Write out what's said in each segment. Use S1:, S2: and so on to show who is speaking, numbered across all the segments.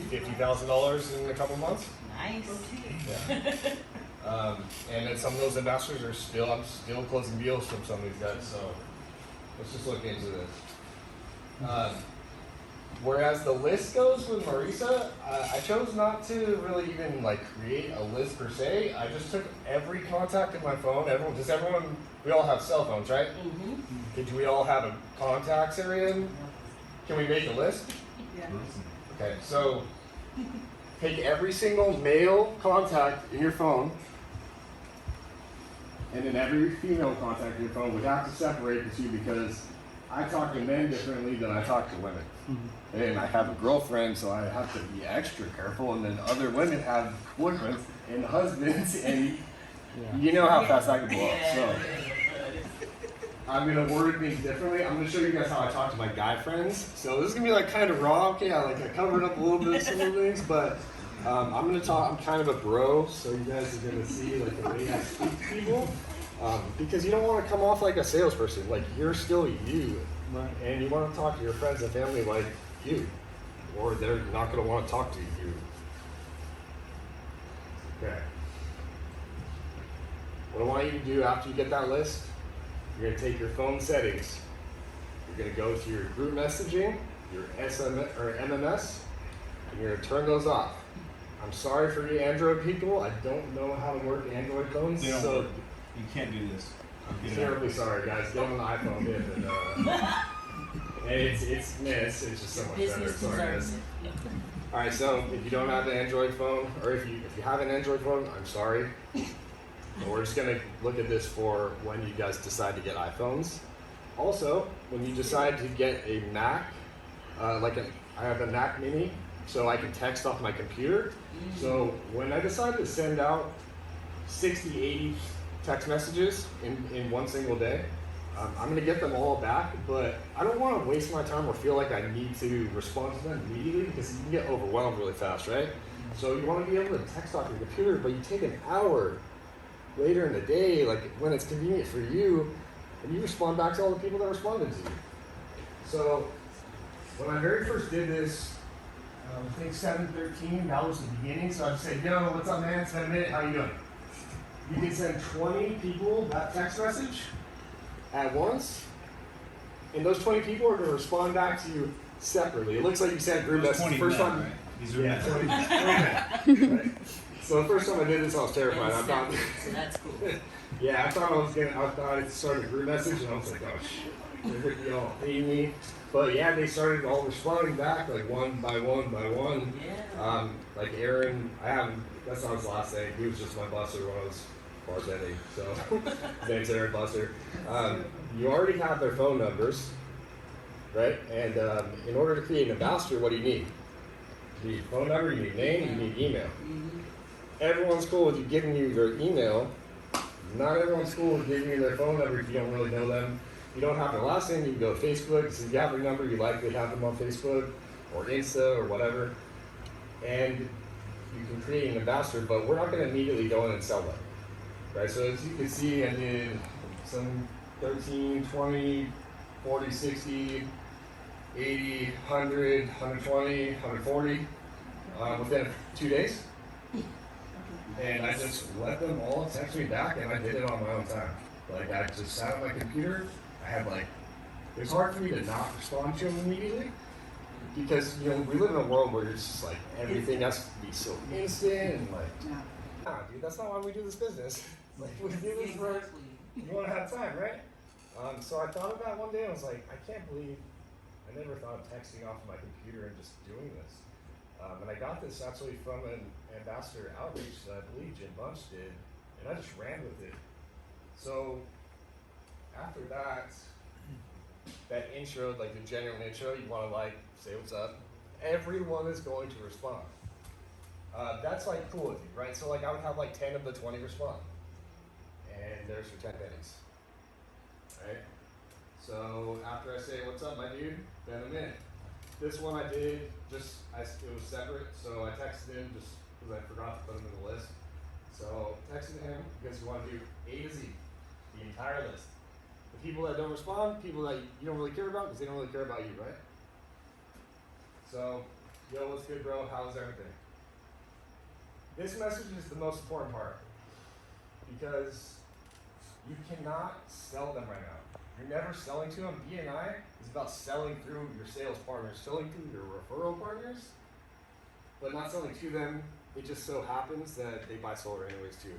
S1: $50,000 in a couple months.
S2: Nice.
S1: Yeah. And then some of those ambassadors are still, I'm still closing deals from some of these guys, so let's just look into this. Whereas the list goes with Marisa, I chose not to really even like create a list per se. I just took every contact in my phone. We all have cell phones, right?
S2: Mm-hmm.
S1: Do we all have a contacts area? Can we make a list?
S2: Yeah.
S1: Okay, so take every single male contact in your phone, and then every female contact in your phone. We have to separate the two because I talk to men differently than I talk to women. And I have a girlfriend, so I have to be extra careful. And then other women have boyfriends and husbands, and you know how fast I can blow up. So I'm gonna word things differently. I'm gonna show you guys how I talk to my guy friends. So this is gonna be like kind of raw. Okay, I covered up a little bit of some of the things, but I'm gonna talk. I'm kind of a bro, so you guys are gonna see like the way I speak to people. Because you don't want to come off like a salesperson. Like you're still you, and you want to talk to your friends and family like you, or they're not going to want to talk to you. Okay. What I want you to do after you get that list, you're going to take your phone settings. You're going to go to your group messaging, your SMS or MMS, and you're going to turn those off. I'm sorry for you Android people. I don't know how to work Android phones, so.
S3: You can't do this.
S1: I'm terribly sorry, guys. Get on the iPhone, it's just so much better. Sorry, guys. All right, so if you don't have an Android phone, or if you have an Android phone, I'm sorry. But we're just gonna look at this for when you guys decide to get iPhones. Also, when you decide to get a Mac, I have a Mac Mini, so I can text off my computer. So when I decide to send out 60, 80 text messages in one single day, I'm gonna get them all back, but I don't wanna waste my time or feel like I need to respond to them immediately because you can get overwhelmed really fast, right? So you wanna be able to text off your computer, but you take an hour later in the day, like when it's convenient for you, and you respond back to all the people that responded to you. So when I very first did this, I think 7/13, that was the beginning, so I'd say, yo, what's up man, it's been a minute, how you doing? You can send 20 people that text message at once, and those 20 people are going to respond back to you separately. It looks like you sent group message first time.
S3: Right? These are
S1: 20 men. Right? So the first time I did this, I was terrified. I thought,
S2: so that's cool.
S1: yeah, I thought it started a group message, and I was like, oh shit, y'all hate me. But yeah, they started all responding back, like one by one by one.
S2: Yeah.
S1: Like Aaron, that's not his last name. He was just my buster when I was bartending, so his name's Aaron Buster. You already have their phone numbers, right? And in order to create an ambassador, what do you need? You need phone number, you need name, you need email. Everyone's cool with you giving you their email. Not everyone's cool with giving you their phone number if you don't really know them. You don't have their last name, you can go to Facebook. So if you have their number, you likely have them on Facebook or Insta or whatever. And you can create an ambassador, but we're not going to immediately go in and sell them. Right, so as you can see, I did some 13, 20, 40, 60, 80, 100, 120, 140 within 2 days. And I just let them all text me back, and I did it on my own time. Like, I just sat on my computer. I had it's hard for me to not respond to them immediately. Because, we live in a world where it's just like everything has to be so instant and nah, dude, that's not why we do this business. Like, we do this for, you want to have time, right? So I thought of that one day and I was like, I can't believe I never thought of texting off my computer and just doing this. And I got this actually from an ambassador outreach that I believe Jim Bunch did, and I just ran with it. So after that intro, like the genuine intro, you want to say what's up. Everyone is going to respond. That's cool with you, right? So I would have 10 of the 20 respond. And there's your 10 pennies. Right? So after I say, what's up, my dude? Been a minute. This one I did, it was separate, so I texted him just because I forgot to put him in the list. So texted him because you want to do A to Z, the entire list. The people that don't respond, people that you don't really care about because they don't really care about you, right? So yo, what's good, bro? How's everything? This message is the most important part because you cannot sell them right now. You're never selling to them. B&I is about selling through your sales partners, selling through your referral partners, but not selling to them. It just so happens that they buy solar anyways too.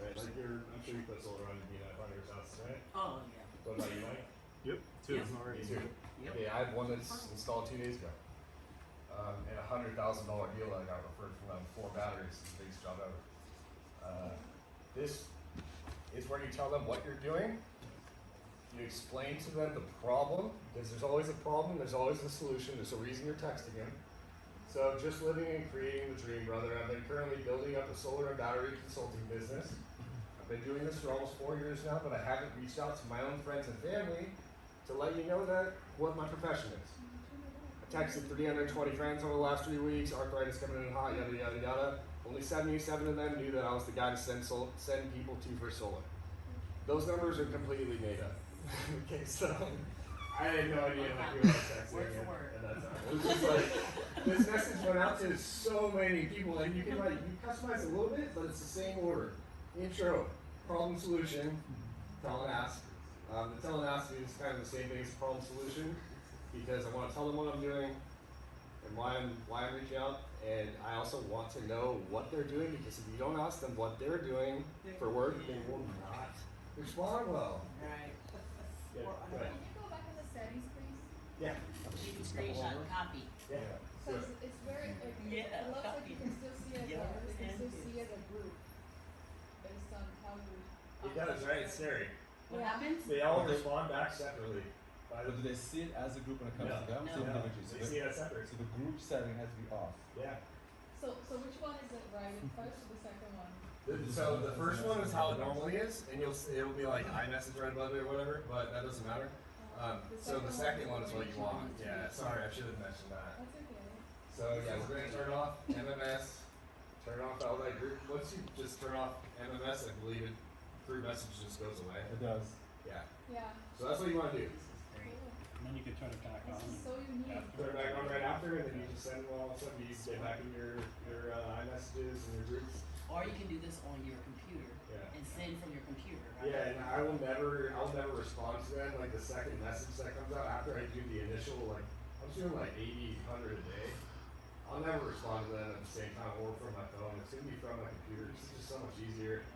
S1: Right? Like I'm sure you put solar on your B&I partner's house, right?
S2: Oh, yeah.
S1: What about you, Mike?
S3: Yep, two.
S2: Yep.
S1: Me too.
S2: Yep.
S1: Okay, I had one that's installed 2 days ago. And $100,000 deal that I got referred from them, 4 batteries, is the biggest job ever. This is where you tell them what you're doing. You explain to them the problem, because there's always a problem, there's always a solution, there's a reason you're texting them. So just living and creating the dream, brother. I've been currently building up a solar and battery consulting business. I've been doing this for almost 4 years now, but I haven't reached out to my own friends and family to let you know that what my profession is. I texted 320 friends over the last 3 weeks, arthritis coming in hot, yada, yada, yada. Only 77 of them knew that I was the guy to send people to for solar. Those numbers are completely made up. Okay, so I had no idea like, who I was texting.
S2: Word for word.
S1: At that time. It was just like, this message went out to so many people, and you can like, you customize a little bit, but it's the same order. Intro, problem, solution, tell and ask. The tell and ask is kind of the same thing as problem solution, because I want to tell them what I'm doing and why I'm reaching out, and I also want to know what they're doing, because if you don't ask them what they're doing for work, they will not respond well.
S2: Right.
S1: Yeah, go ahead.
S4: Can you go back in the settings, please?
S1: Yeah.
S2: You can screenshot and copy.
S1: Yeah.
S4: So it's very,
S2: Yeah,
S4: it looks like you
S2: copy.
S4: can still see it,
S2: Yeah,
S4: you can still
S2: and
S4: see it a group based on how you.
S1: It does, right? It's scary.
S2: What
S4: Yeah.
S2: happens?
S1: They all respond back separately.
S3: But do they see it as a group when it comes
S1: No.
S3: to them?
S2: No.
S3: So individually. So
S1: They see that separate.
S3: so the group setting has to be off.
S1: Yeah.
S4: So which one is it, right, the first or the second one?
S1: So the first one is how it normally is, and it'll be like iMessage right above it or whatever, but that doesn't matter. So the second one is what you want. Yeah, sorry, I should have mentioned that.
S4: That's okay.
S1: So yeah, we're gonna turn off MMS, turn off all that group. Once you just turn off MMS, I believe it, group message just goes away.
S3: It does.
S1: Yeah.
S4: Yeah.
S1: So that's what you want to do.
S4: Cool.
S5: And then you can turn it back on.
S4: This is so unique.
S1: Turn it back on right after, and then you just send them all of a sudden. You get back in your iMessages and your groups.
S2: Or you can do this on your computer
S1: Yeah.
S2: and send from your computer, right?
S1: Yeah, and I'll never respond to them. Like the second message that comes out after I do the initial, like I'm doing like 80, 100 a day. I'll never respond to them at the same time or from my phone. It's gonna be from my computer. It's just so much easier.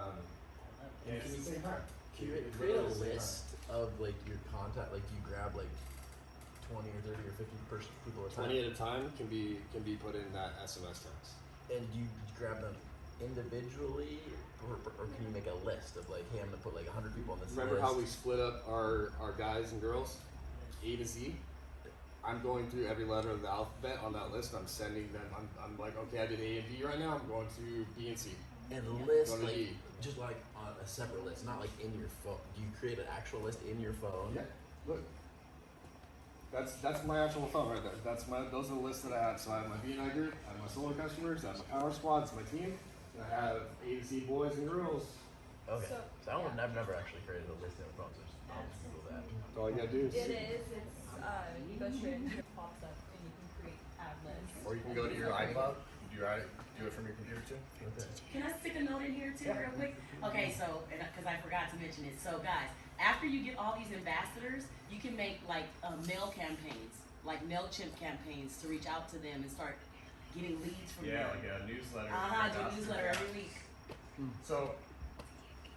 S1: And it's at the same time.
S6: Create a list of like your contact, like you grab like 20 or 30 or 50 people at a time.
S1: 20 at a time can be put in that SMS text.
S6: And do you grab them individually, or can you make a list of like, hey, I'm gonna put like 100 people on this
S1: Remember
S6: list?
S1: how we split up our guys and girls, A to Z? I'm going through every letter of the alphabet on that list. I'm sending them. I'm like, okay, I did A and B right now. I'm going to B and C.
S6: And list
S1: Go to
S6: like
S1: E.
S6: just like on a separate list, not like in your phone. Do you create an actual list in your phone?
S1: Yeah, look. That's my actual phone right there. Those are the lists that I have. So I have my B&I group, I have my solar customers, I have my power squad, it's my team, and I have A to Z boys and girls.
S6: Okay.
S4: So-
S6: So I've never actually created a list in my phone, so just I'll just Google that.
S1: That's all you gotta do is
S7: It is. It's you go straight into it pops up and you can create tab lists.
S1: or you can go to your iCloud. Do it from your computer too.
S6: Okay.
S2: Can I stick a note in here too, real quick? Okay, so, because I forgot to mention it. So, guys, after you get all these ambassadors, you can make like mail campaigns, like MailChimp campaigns to reach out to them and start getting leads from them.
S1: like a newsletter.
S2: Do a newsletter every week.
S1: So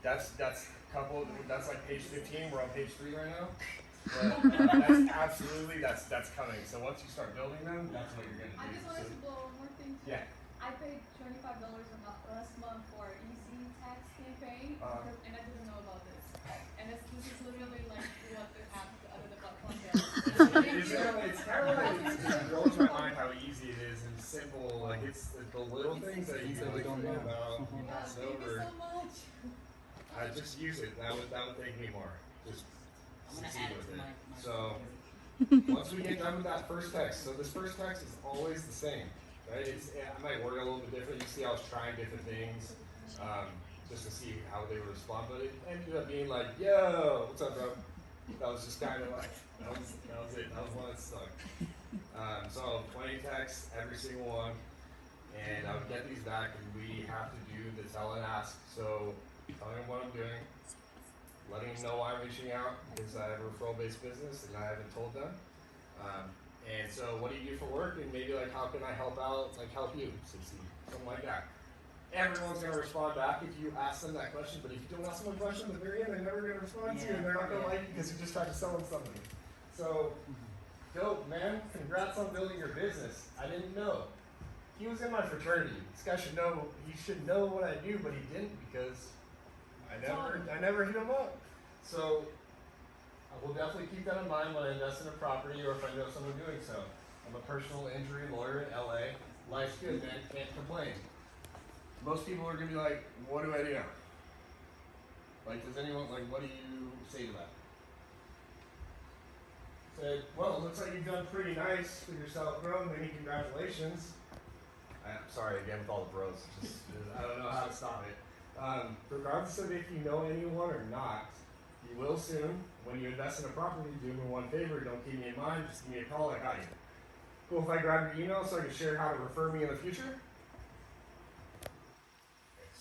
S1: that's like page 15. We're on page 3 right now. But that's absolutely that's coming. So once you start building them, that's what you're gonna do.
S4: I just wanted to blow one more thing too.
S1: Yeah.
S4: I paid $25 last month for Easy Tax campaign, and I didn't know about this. And this is literally like what the app out of the platform does.
S1: It's kind of like it blows my mind how easy it is and simple. Like it's the little things that you really don't know about. You
S4: Yeah,
S1: pass it
S4: thank you
S1: over.
S4: so much.
S1: I just use it. That would take me more. Just
S2: I'm gonna
S1: succeed
S2: add it
S1: with
S2: to
S1: it.
S2: my
S1: So once we get done with that first text, so this first text is always the same, right? I might word it a little bit different. You see, I was trying different things just to see how they would respond, but it ended up being like, "Yo, what's up, bro?" That was just kind of like that was it. That was one that stuck. So 20 texts, every single one, and I would get these back, and we have to do the tell and ask. So telling them what I'm doing, letting them know why I'm reaching out, because I have a referral-based business and I haven't told them. And so what do you do for work? And maybe like, how can I help out, like help you succeed, something like that. Everyone's gonna respond back if you ask them that question, but if you don't ask them a question at the very end, they're never gonna respond to you, and they're not gonna like you because you just tried to sell them something. So, dope, man. Congrats on building your business. I didn't know. He was in my fraternity. This guy should know. He should know what I do, but he didn't because I never hit him up. So I will definitely keep that in mind when I invest in a property or if I know someone doing so. I'm a personal injury lawyer in LA. Life's good, man. Can't complain. Most people are gonna be like, "What do I do now?" Like, does anyone like? What do you say to that? Said, well, it looks like you've done pretty nice for yourself, bro. Many congratulations. I'm sorry again with all the bros. Just, I don't know how to stop it. Regardless of if you know anyone or not, you will soon. When you invest in a property, do me one favor. Don't keep me in mind. Just give me a call. I got you. Cool if I grab your email so I can share how to refer me in the future.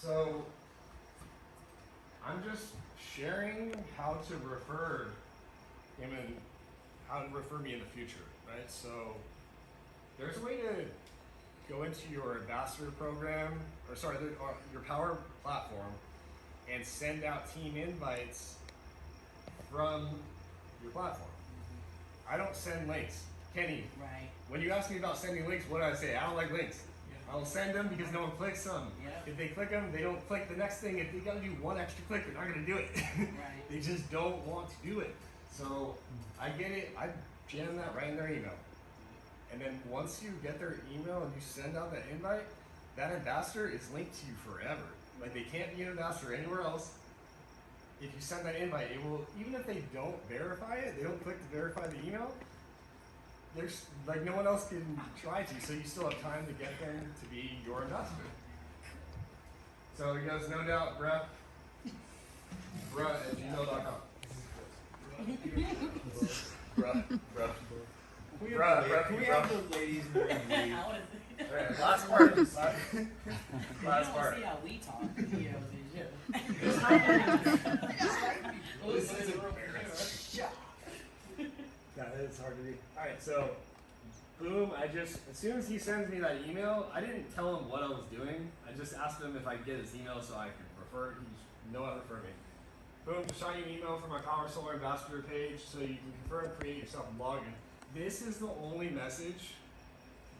S1: So, I'm just sharing how to refer him and how to refer me in the future, right? So, there's a way to go into your ambassador program, or sorry, your Powur platform, and send out team invites from your platform. I don't send links. Kenny,
S2: Right.
S1: when you ask me about sending links, what do I say? I don't like links. I'll send them because no one clicks them.
S2: Yep.
S1: If they click them, they don't click the next thing. If they gotta do one extra click, they're not gonna do it.
S2: Right.
S1: They just don't want to do it. So I get it. I jam that right in their email. And then once you get their email and you send out that invite, that ambassador is linked to you forever. Like they can't be an ambassador anywhere else. If you send that invite, it will, even if they don't verify it, they don't click to verify the email, there's like no one else can try to, so you still have time to get them to be your ambassador. So he goes, no doubt, bruh at gmail.com. Bruh.
S3: Can we have the ladies movie?
S1: Alright, last part.
S2: You
S1: Last
S2: don't
S1: part.
S2: see how we talk, you know,
S1: This is embarrassing. That is hard to read. Alright, so boom, as soon as he sends me that email, I didn't tell him what I was doing. I just asked him if I could get his email so I could refer. He just know how to refer me. Boom, just shot you an email from my Powur Solar Ambassador page so you can confirm, create yourself, and log in. This is the only message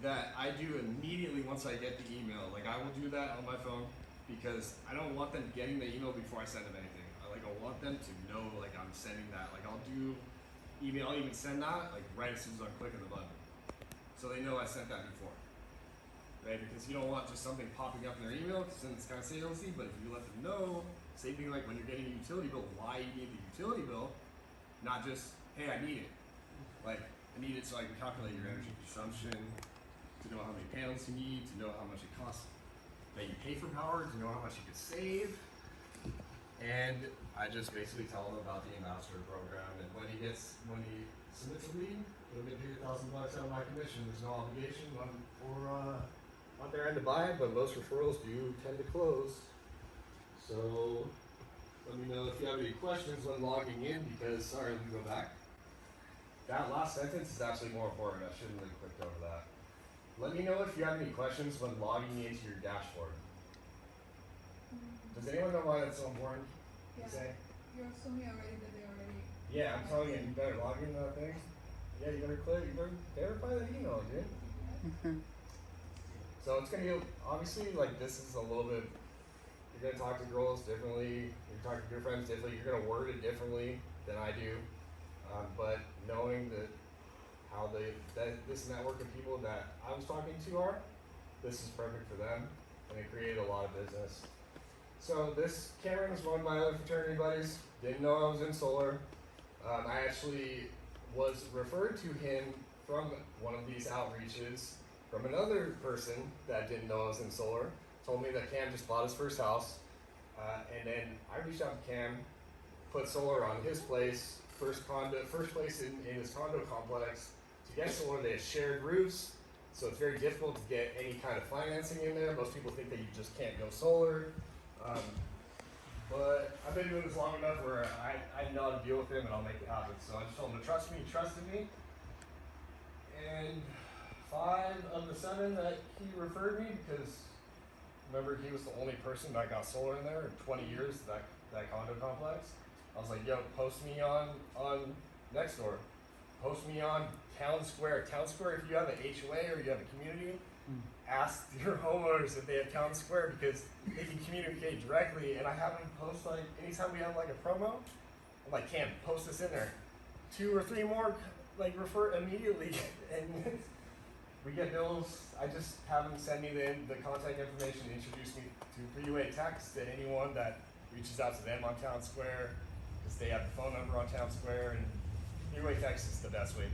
S1: that I do immediately once I get the email. Like I will do that on my phone because I don't want them getting the email before I send them anything. I want them to know like I'm sending that. Like I'll do email, I'll even send that like right as soon as I'm clicking the button. So they know I sent that before. Right? Because you don't want just something popping up in their email because then it's kind of salesy, but if you let them know, same thing like when you're getting a utility bill, why you need the utility bill, not just, hey, I need it. Like, I need it so I can calculate your energy consumption, to know how many panels you need, to know how much it costs that you pay for power, to know how much you could save. And I just basically tell him about the ambassador program, and when he submits a lead, he'll get paid $1,000 out of my commission. There's no obligation on their end to buy it, but most referrals do tend to close. So let me know if you have any questions when logging in, because sorry, let me go back. That last sentence is actually more important. I shouldn't have clicked over that. Let me know if you have any questions when logging into your dashboard. Does anyone know why that's so important?
S4: Yeah.
S1: You say?
S4: You're assuming already that they already.
S1: Yeah, I'm telling you, you better log into that thing. Yeah, you better verify that email, dude. So it's gonna be, obviously, like this is a little bit, you're gonna talk to girls differently, you're talking to your friends differently, you're gonna word it differently than I do. But knowing that how this network of people that I was talking to are, this is perfect for them, and it created a lot of business. So this Cameron was one of my other fraternity buddies, didn't know I was in solar. I actually was referred to him from one of these outreaches from another person that didn't know I was in solar, told me that Cam just bought his first house, and then I reached out to Cam, put solar on his place, first place in his condo complex, to get solar. They have shared roofs, so it's very difficult to get any kind of financing in there. Most people think that you just can't go solar. But I've been doing this long enough where I know how to deal with him and I'll make it happen. So I just told him to trust me, he trusted me. And 5 of the 7 that he referred me, because remember he was the only person that got solar in there in 20 years, that condo complex. I was like, yo, post me on Nextdoor. Post me on Town Square. Town Square, if you have an HOA or you have a community, ask your homeowners if they have Town Square because they can communicate directly. And I have them post like anytime we have like a promo, I'm like, Cam, post this in there. 2 or 3 more like refer immediately, and we get bills. I just have them send me the contact information, introduce me to 3-way text to anyone that reaches out to them on Town Square because they have the phone number on Town Square, and 3-way text is the best way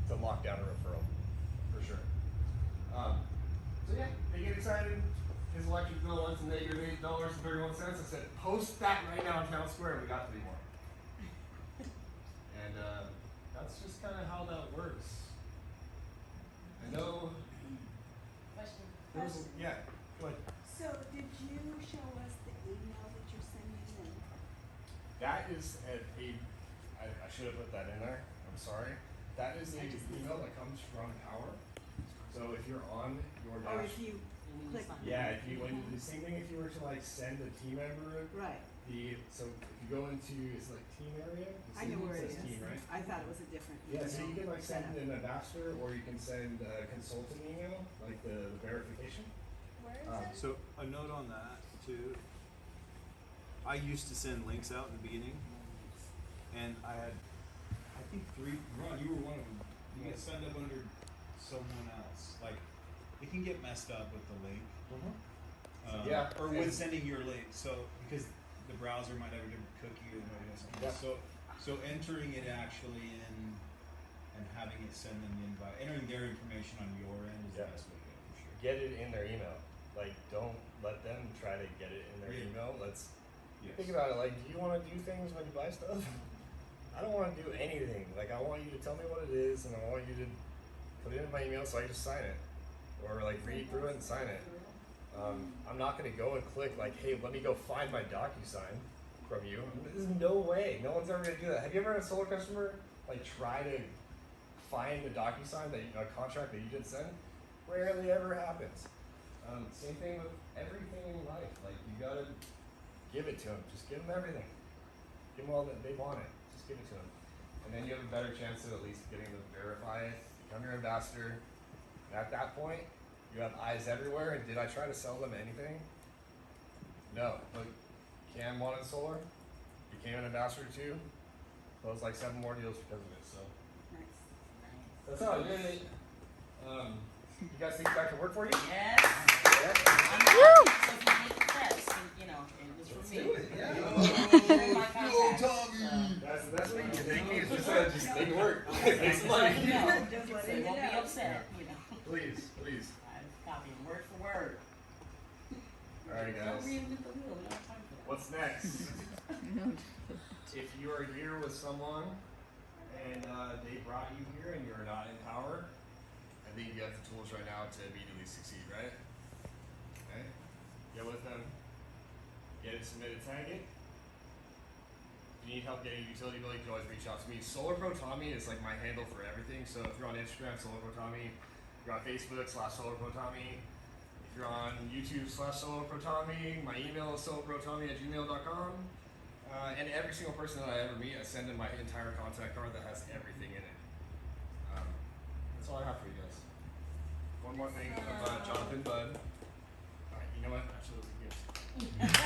S1: to lock down a referral for sure. So yeah, they get excited. His electric bill went to -$8.31. I said, post that right now on Town Square, and we got 3 more. And that's just kind of how that works. I know.
S2: Question.
S1: There was, yeah, go ahead.
S8: So did you show us the email that you're sending in?
S1: That is I should have put that in there. I'm sorry. That is an email that comes from Powur. So if you're on your
S8: Or
S1: dash,
S8: if you click,
S1: yeah, if you went the same thing if you were to like send a team member
S8: right,
S1: so if you go into it's like team area.
S8: I know where it
S1: says
S8: is.
S1: Team, right?
S8: I thought it was a different
S1: Yeah, so you can like send
S8: setup.
S1: an ambassador or you can send a consultant email, like the verification.
S4: Where is it?
S3: So a note on that too. I used to send links out in the beginning, and I had, I think 3. Ron, you were one of them. You get signed up under someone else. Like, it can get messed up with the link.
S1: Yeah.
S3: Or with sending your link. So because the browser might have a different cookie or something.
S1: Yeah.
S3: So entering it actually in and having it send them the invite, entering their information on your end is the best way to go for sure.
S1: Get it in their email. Like, don't let them try to get it in their email.
S3: Yes.
S1: Think about it. Like, do you want to do things when you buy stuff? I don't want to do anything. Like, I want you to tell me what it is, and I want you to put it in my email so I just sign it, or like read through it and sign it. I'm not gonna go and click like, hey, let me go find my DocuSign from you. There's no way. No one's ever gonna do that. Have you ever had a solar customer like try to find a DocuSign a contract that you didn't send? Rarely ever happens. Same thing with everything in life. Like, you gotta give it to them. Just give them everything. Give them all that they want it. Just give it to them. And then you have a better chance of at least getting them to verify it, become your ambassador. And at that point, you have eyes everywhere. And did I try to sell them anything? No. But Cam wanted solar, became an ambassador too. Closed like 7 more deals because of it. So
S8: Nice.
S1: that's how I did it. You guys think that could work for you?
S2: Yes.
S1: Yeah.
S2: So if you need the steps, you know, it was from me. My contacts,
S1: That's what you think. Just make it work. Make some money.
S2: so, no,
S8: Just
S2: so
S8: letting
S2: you
S8: you
S2: won't be
S8: know.
S2: upset, you know.
S1: Please.
S2: I'm copying word for word.
S1: Alright,
S2: Don't
S1: guys.
S2: reinvent the wheel. We don't have time for that.
S1: What's next? If you are here with someone and they brought you here and you're not in Powur, I think you have the tools right now to immediately succeed, right? Okay? Get with them, get it submitted, tag it. If you need help getting a utility bill, you can always reach out to me. SolarProTommy is like my handle for everything. So if you're on Instagram, SolarProTommy. If you're on Facebook, /SolarProTommy. If you're on YouTube, /SolarProTommy. My email is solarprotommy@gmail.com. And every single person that I ever meet, I send them my entire contact card that has everything in it. That's all I have for you guys. One more thing about Jonathan Budd. Alright, you know what? Actually, let's